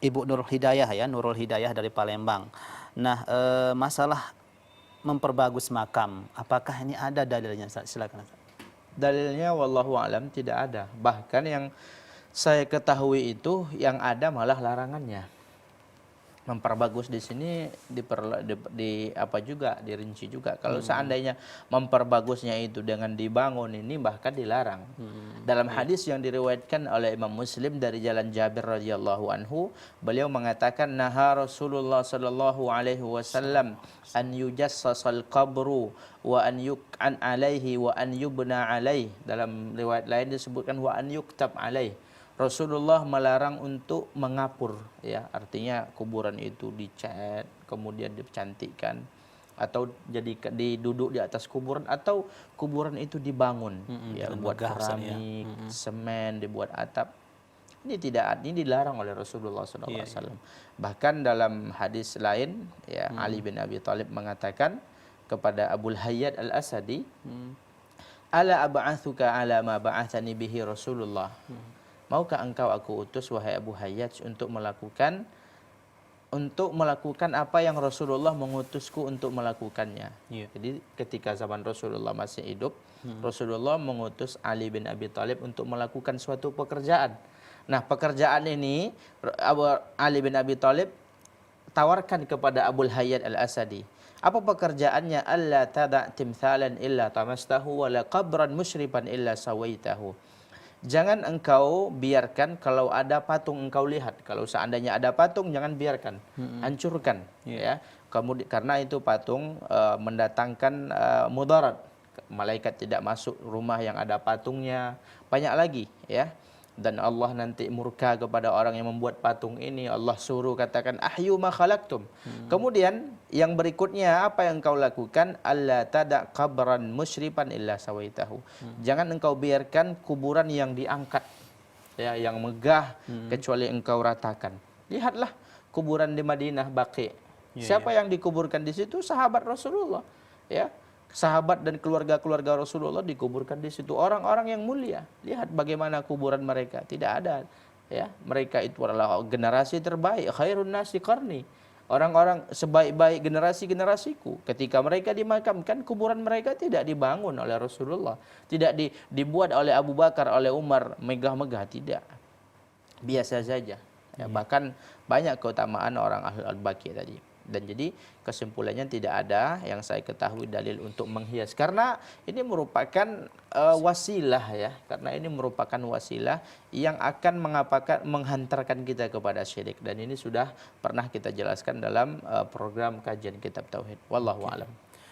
Ibu Nurul Hidayah ya, Nurul Hidayah dari Palembang. Nah, masalah memperbagus makam, apakah ini ada dalilnya? Silakan. Dalilnya wallahu alam tidak ada. Bahkan yang saya ketahui itu yang ada malah larangannya. Memperbagus di sini apa juga dirinci juga. Kalau seandainya memperbagusnya itu dengan dibangun ini bahkan dilarang. Dalam hadis yang diriwayatkan oleh Imam Muslim dari jalan Jabir radhiyallahu anhu, beliau mengatakan naha Rasulullah sallallahu alaihi wasallam an yujassasal qabru wa an yuk'an alaihi wa an yubna alaihi. Dalam riwayat lain disebutkan wa an yuktab alaihi. Rasulullah melarang untuk mengapur, ya, artinya kuburan itu dicat, kemudian dicantikkan, atau jadi diduduk di atas kuburan, atau kuburan itu dibangun, ya, buat keramik, semen, dibuat atap. Ini tidak, ini dilarang oleh Rasulullah SAW. Bahkan dalam hadis lain, ya, Ali bin Abi Thalib mengatakan kepada Abul Hayyat Al-Asadi, ala ab'athuka ala ma ba'athani bihi Rasulullah. Maukah engkau aku utus wahai Abu Hayyaj untuk melakukan apa yang Rasulullah mengutusku untuk melakukannya. Jadi ketika zaman Rasulullah masih hidup, Rasulullah mengutus Ali bin Abi Thalib untuk melakukan suatu pekerjaan. Nah, pekerjaan ini Ali bin Abi Thalib tawarkan kepada Abul Hayyat Al-Asadi. Apa pekerjaannya? Alla tada' timthalan illa tamastahu wa la qabran musyriban illa sawaitahu. Jangan engkau biarkan kalau ada patung engkau lihat. Kalau seandainya ada patung, jangan biarkan, hancurkan, ya. Kemudian karena itu patung mendatangkan mudarat. Malaikat tidak masuk rumah yang ada patungnya. Banyak lagi, ya. Dan Allah nanti murka kepada orang yang membuat patung ini. Allah suruh katakan ahyu ma khalaqtum. Kemudian yang berikutnya apa yang engkau lakukan? Alla tada' qabran musyriban illa sawaitahu. Jangan engkau biarkan kuburan yang diangkat, ya, yang megah, kecuali engkau ratakan. Lihatlah kuburan di Madinah Baqi. Siapa yang dikuburkan di situ? Sahabat Rasulullah, ya. Sahabat dan keluarga-keluarga Rasulullah dikuburkan di situ, orang-orang yang mulia. Lihat bagaimana kuburan mereka, tidak ada, ya. Mereka itu adalah generasi terbaik, khairun nasi qarni. Orang-orang sebaik-baik generasi-generasiku. Ketika mereka dimakamkan, kuburan mereka tidak dibangun oleh Rasulullah, tidak dibuat oleh Abu Bakar, oleh Umar, megah-megah, tidak. Biasa saja. Ya, bahkan banyak keutamaan orang Ahlul Al-Baqi tadi. Dan jadi kesimpulannya tidak ada yang saya ketahui dalil untuk menghias, karena ini merupakan wasilah, ya, karena ini merupakan wasilah yang akan menghantarkan kita kepada syirik, dan ini sudah pernah kita jelaskan dalam program kajian kitab tauhid. Wallahu a'lam.